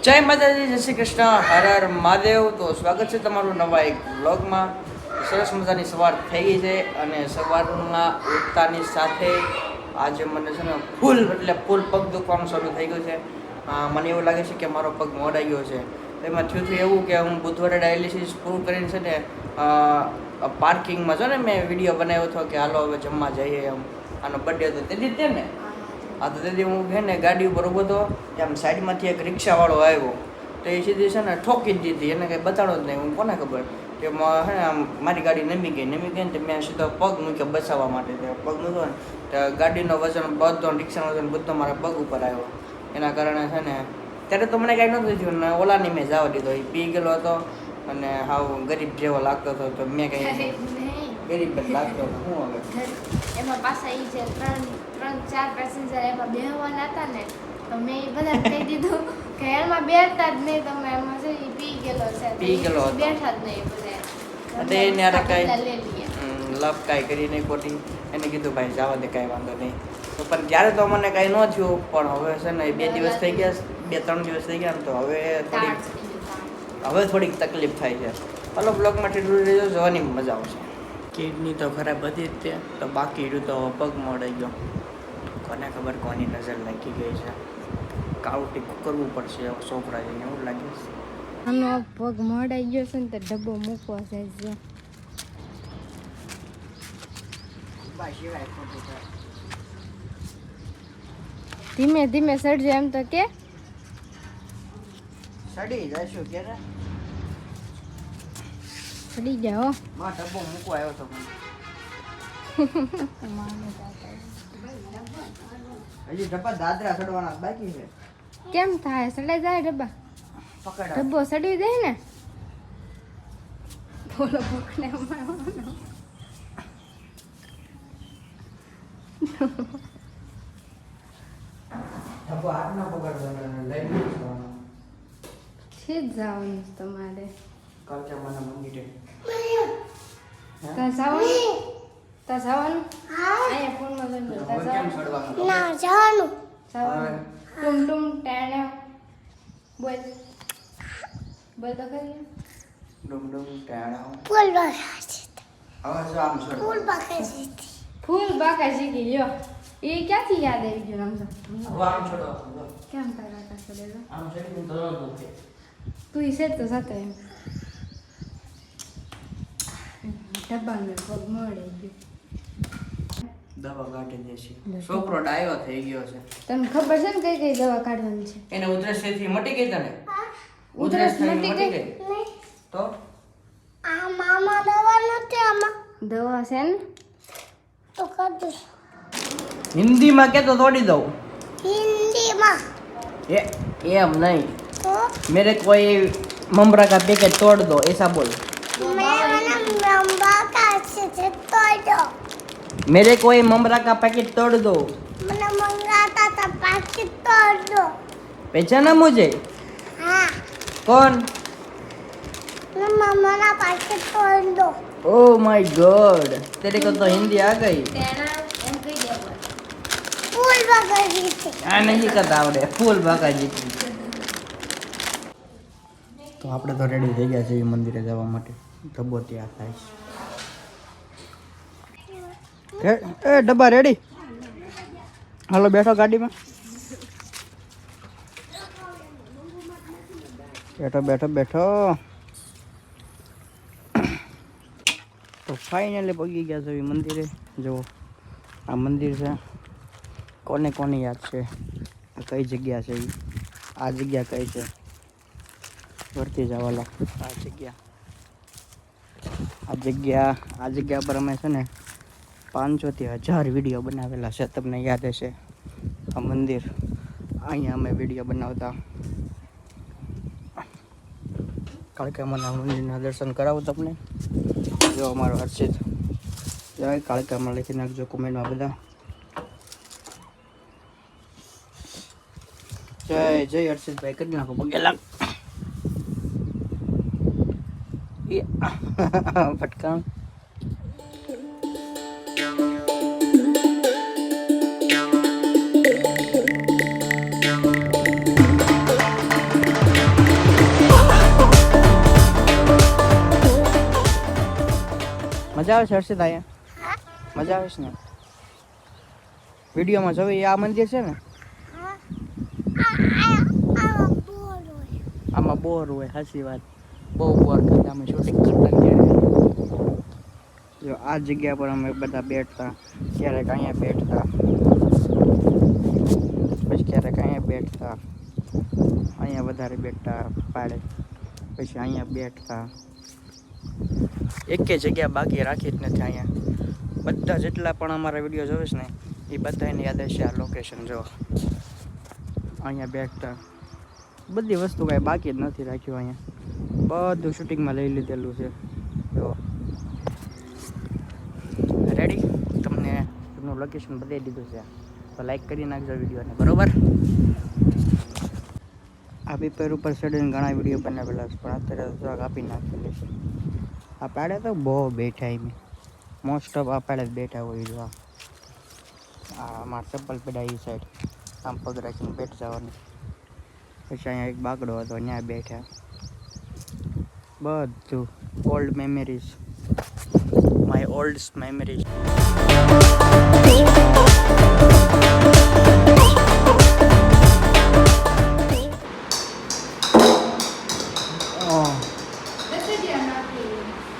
જય માતાજી, જય શ્રી કૃષ્ણ, હર હર મહાદેવ. તો સ્વાગત છે તમારું નવા એક વ્લોગમાં. સરસ મજાની સવાર થઈ ગઈ છે અને સવારમાં ઉઠતાની સાથે આજે મને છે ને ફૂલ પગ દુખવાનું શરૂ થઈ ગયું છે. મને એવું લાગે છે કે મારો પગ મોડાઈ ગયો છે. એમાં થયું એવું કે હું બુધવારે ડાયાલિસિસ પૂરું કરીને છે ને પાર્કિંગમાં છે ને મેં વિડીયો બનાવ્યો હતો કે હાલો હવે જમવા જઈએ. એમ આનો બર્થડે હતો તેથી જ ને. હા, તો તેથી હું છે ને ગાડી ઉપર ઊભો હતો, આમ સાઈડમાંથી એક રિક્ષાવાળો આવ્યો તો એ સીધી છે ને ઠોકી જ દીધી. એને કંઈ બતાડો જ નહીં. હું કોને ખબર કે છે ને આમ મારી ગાડી નમી ગઈ ને તો મેં સીધો પગ મૂક્યો બચાવવા માટે. પગ મૂક્યો ને તો ગાડીનો વજન બધો, રિક્ષાનો વજન બધો મારા પગ ઉપર આવ્યો. એના કારણે છે ને ત્યારે તો મને કાંઈ નહોતું થયું ને ઓલાની મેં જવા દીધો. એ પી ગયેલો હતો અને હાવ ગરીબ જેવો લાગતો હતો. તો મેં કંઈ ગરીબ જ લાગતો હતો. શું હવે એમાં પાછા એ જે ત્રણ ચાર પેસેન્જર એમાં બેહવાના હતા ને, તો મેં એ બધા કહી દીધું કે એમાં બેઠતા જ નહીં. તમે એમાં છે એ પી ગયેલો છે, બેઠા જ નહીં બધા. એને યાર કાંઈ લપ કાંઈ કરી નહીં ખોટી. એને કીધું ભાઈ જવા દે, કાંઈ વાંધો નહીં. તો પણ ત્યારે તો મને કાંઈ ન થયું. પણ હવે છે ને 2 દિવસ થઈ ગયા, 2-3 દિવસ થઈ ગયા ને તો હવે થોડીક તકલીફ થાય છે. હલો, બ્લોગમાં ઠીક રહેજો, જોવાની મજા આવશે. કિડની તો ખરાબ હતી જ તે, તો બાકી રહ્યું તો પગ મોડાઈ ગયો. કોને ખબર કોની નજર લાગી ગઈ છે. કાળું ટીકું કરવું પડશે છોકરા જઈને, એવું લાગે છે. આનો પગ મોડાઈ ગયો છે ને તો ડબ્બો મૂકવા જાય છે. ધીમે ધીમે સડજે એમ તો કે સડી જઈશું કે ને સડી જાઓ. માં ડબ્બો મૂકવા આવ્યો તો હજી ડબ્બા દાદરા સડવાના બાકી છે. કેમ થાય? સડાઈ જાય ડબ્બા? પકડ ડબ્બો સડી જાય ને. બોલો પકડે ડબ્બો હાથ ના પકડવાનો, લઈને જવાનો. છે જ જવાનું તમારે. કાચા માના મંદિરે ત્યાં જવાનું? અહીંયા ફોનમાં લઈને હવે કેમ સડવાનું? જવાનું. હવે ટુમ ટુમ ટેણે બોલ બોલ તો કરી. ડુમ ડુમ ટાણા ફૂલ બગાડી હવે જો આમ સડ. ફૂલ બગાડી ફૂલ બાકા શીખી લ્યો. એ ક્યાંથી યાદ આવી ગયું આમ તો? હવે આમ સડવાનું. કેમ તારા કાકા સડેલો? આમ સડીને તરત દુખે. તું ઈ સેટ તો જતો એમ. ડબ્બાનો પગ મળે ગયો. દવા કાઢી દેશે. છોકરો ડાયો થઈ ગયો છે. તમને ખબર છે ને કઈ કઈ દવા કાઢવાની છે? એને ઉધરસ થી મટી ગઈ તને? ઉધરસ થઈ મટી ગઈ? તો આ મામા દવા નથી આમાં દવા છે ને તો કરજો હિન્દીમાં કે તો તોડી દઉં. હિન્દીમાં એમ નહીં. તો मेरे कोई ममरा का पैकेट तोड़ दो, ऐसा बोल. મેં મને લંબા કાશે છે તો मेरे कोई ममरा का पैकेट तोड़ दो. મને મંગાતા તા પાકી તોડો. पहचाना मुझे? હા कौन? મને મામાના પાકી તોડો. ओह माय गॉड, तेरे को तो हिंदी आ गई. તેના એમ કહી દેવું. ફૂલ બગાડી છે. આ નહીં કરતા આવડે. ફૂલ બાકાજી. તો આપણે તો રેડી થઈ ગયા છીએ મંદિરે જવા માટે. ડબ્બો ત્યાં થાય છે. એ ડબ્બા રેડી? હાલો બેઠો ગાડીમાં. બેઠો. તો ફાઇનલી પગી ગયા છે મંદિરે. જુઓ આ મંદિર છે. કોને યાદ છે આ કઈ જગ્યા છે? આ જગ્યા કઈ છે? વર્તી જવાલા. આ જગ્યા પર અમે છે ને 500 થી 1000 વિડીયો બનાવેલા છે. તમને યાદ હશે આ મંદિર. અહીંયા અમે વિડીયો બનાવતા. કાળકામાના મંદિરના દર્શન કરાવું તમને. જો અમારો હર્ષિત જય કાળકામાં લખી નાખજો કોમેન્ટમાં બધા. જય હર્ષિતભાઈ કરી નાખો પગે લાગ. ફટકામ. મજા આવે છે હર્ષિત અહીંયા મજા આવે છે ને વિડીયોમાં જોઈ આ મંદિર છે ને આમાં બોર હોય સાચી વાત બહુ બોર કરતા અમે શૂટિંગ કરતા ત્યારે જો આ જગ્યા પર અમે બધા બેઠતા ક્યારેક અહીંયા બેઠતા પછી ક્યારેક અહીંયા બેઠતા અહીંયા વધારે બેઠતા પાડે પછી અહીંયા બેઠતા એકે જગ્યા બાકી રાખી જ નથી અહીંયા બધા જેટલા પણ અમારા વિડીયો જોવે છે ને એ બધાને યાદ હશે આ લોકેશન જો અહીંયા બેઠતા બધી વસ્તુ કાંઈ બાકી જ નથી રાખ્યું અહીંયા બધું શૂટિંગમાં લઈ લીધેલું છે જો રેડી તમને એમનું લોકેશન બતાવી દીધું છે તો લાઈક કરી નાખજો વિડીયોને બરોબર આ પેપર ઉપર ચડીને ઘણા વિડીયો બનાવેલા છે પણ અત્યારે તો કાપી નાખેલી છે આ પાડે તો બહુ બેઠા એમ મોસ્ટ ઓફ આ પાડે જ બેઠા હોય જો આ મારા ચપ્પલ પડ્યા એ સાઈડ આમ પગ રાખીને બેઠ જવાનું પછી અહીંયા એક બાકડો હતો ત્યાં બેઠા બધું old memories my old memories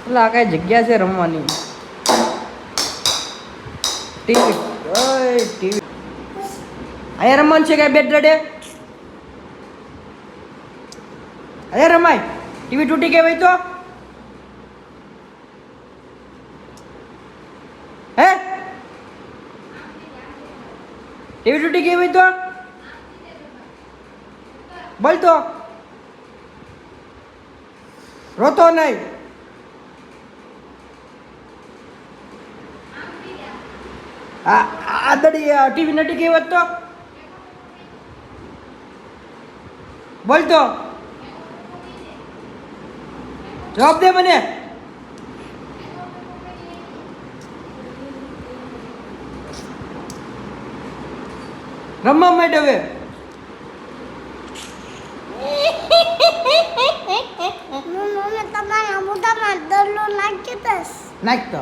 એટલે આ કઈ જગ્યા છે રમવાની ટીવી ટીવી અહીંયા રમવાનું છે કઈ બેટ રડે અહીંયા રમાય ટીવી તૂટી ગઈ હોય તો હે ટીવી તૂટી ગઈ હોય તો બોલ તો રોતો નહીં આ દડી ટીવી નટી ગઈ હોત તો બોલ તો જવાબ દે મને રમવા માટે હવે મમ્મી તમારા મોઢામાં દલ્લો નાખી દસ નાખતો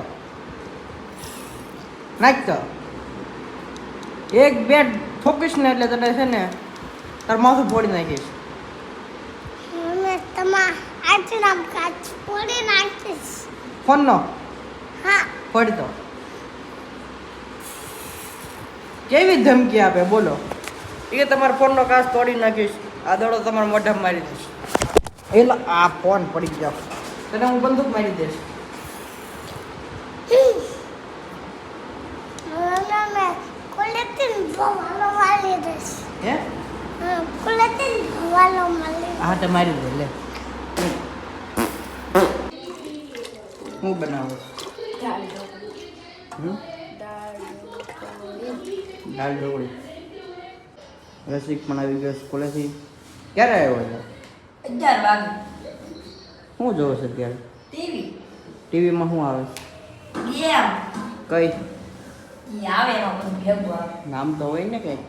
એક બેટ ઠોકીશ ને એટલે તને છે ને તાર માથું ફોડી નાખીશ મમ્મી તમારા આચરામ કાચ ફોડી નાખીશ ફોનનો હા ફોડી દો કેવી ધમકી આપે બોલો એ તમારા ફોનનો કાચ તોડી નાખીશ આ દડો તમારા મોઢામાં મારી દઈશ એટલે આ ફોન પડી જાવ તને હું બંદૂક મારી દઈશ મમ્મી કોલેટીન ભવાલો વાલી દસ હે કોલેટીન ભવાલો મળી હા તે મારી દે લે હું બનાવું દાળ ઢોકળી રસિક પણ આવી ગયો સ્કૂલેથી ક્યારે આવ્યો છે 11 વાગે શું જોવો છે અત્યારે ટીવી ટીવીમાં શું આવે ગેમ કઈ ઈ આવે એમાં બધું ભેગું આવે નામ તો હોય ને કંઈક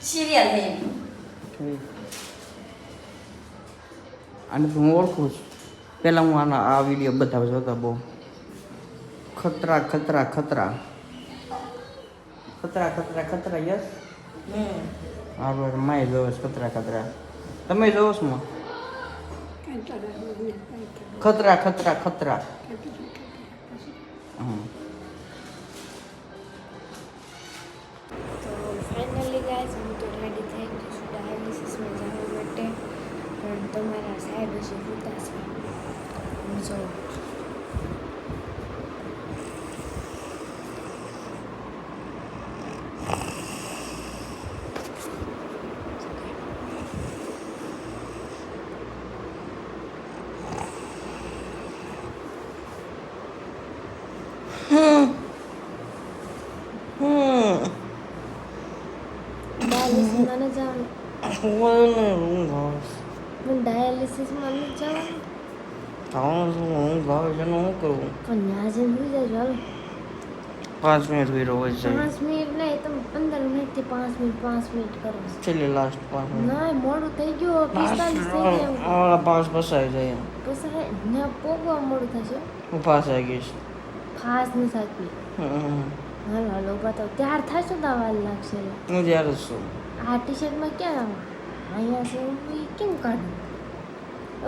સિરિયલ છે આને તો હું ઓળખું છું પહેલાં હું આના આ વિડીયો બધા જોતા બહુ ખતરા ખતરા ખતરા ખતરા ખતરા ખતરા યસ આપણે માય જોવો છે ખતરા ખતરા તમે જોવો છો માં ખતરા ખતરા ખતરા હા તો ફાઇનલી ગાઈસ હું તો રેડી થઈ ગઈ છું ડાયાલિસિસમાં જવા માટે પણ તમારા સાહેબ હશે હોતા છે હું જોઉં ડાયાલિસિસમાં ન જવાનું પણ ડાયાલિસિસમાં ન જવાનું હું ભાવે છે હું કરું પણ ના જઈને સુઈ જજો હાલો 5 મિનિટ વીરો હોય છે 5 મિનિટ નહીં તમે 15 મિનિટથી 5 મિનિટ કરો છો. છેલ્લી લાસ્ટ 5 મિનિટ ના મોડું થઈ ગયું 45 થઈ ગયું આ 5 પસાઈ જાય પછી ને પોગવા મોડું થશે હું પાસ આવી ગઈશ ખાસ નથી આપી. હાલો હાલો બતાવો ત્યાર થશે તો વાર લાગશે. હું જ્યારે છું આ ટી શર્ટમાં ક્યાં અહીંયા છે હું કેમ કાઢું?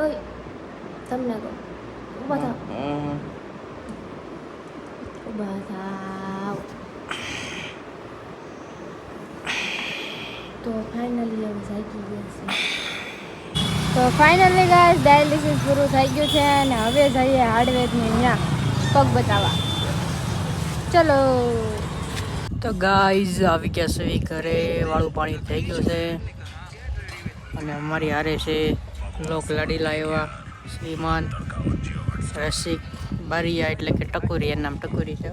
ઓય તમને કહું ઊભા થાવ ઊભા થાવ. તો ફાઇનલી હવે જાગી ગયા છે. તો ફાઇનલી ગાઈસ ડાયાલિસિસ પૂરું થઈ ગયું છે અને હવે જઈએ હાર્ડવેરની ત્યાં પગ બતાવવા. ચલો. તો ગાઈઝ આવી ગયા છે ઘરે. વાળું પાણી થઈ ગયું છે અને અમારી હારે છે લોક લાડીલા એવા શ્રીમાન રસિક બારિયા એટલે કે ટકોરી, એનું નામ ટકોરી છે.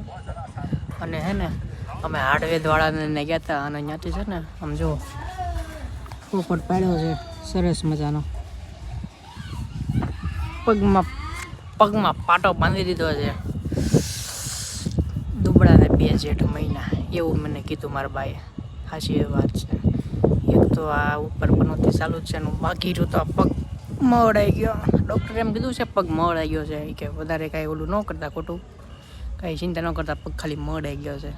અને હે ને અમે હાર્ડવેરવાળાને ગયા હતા અને ત્યાંથી છે ને આમ જો પોપટ પાડ્યો છે સરસ મજાનો. પગમાં પાટો બાંધી દીધો છે. દુબળાને 2 જેઠ મહિના એવું મને કીધું મારા બાએ. સાચી એ વાત છે. એક તો આ ઉપર પનોતી ચાલુ જ છે ને બાકી રહ્યું તો આ પગ મવડાઈ ગયો. ડૉક્ટરે એમ કીધું છે પગ મવડાઈ ગયો છે કે વધારે કાંઈ ઓલું ન કરતા ખોટું કાંઈ ચિંતા ન કરતા પગ ખાલી મવડાઈ ગયો છે.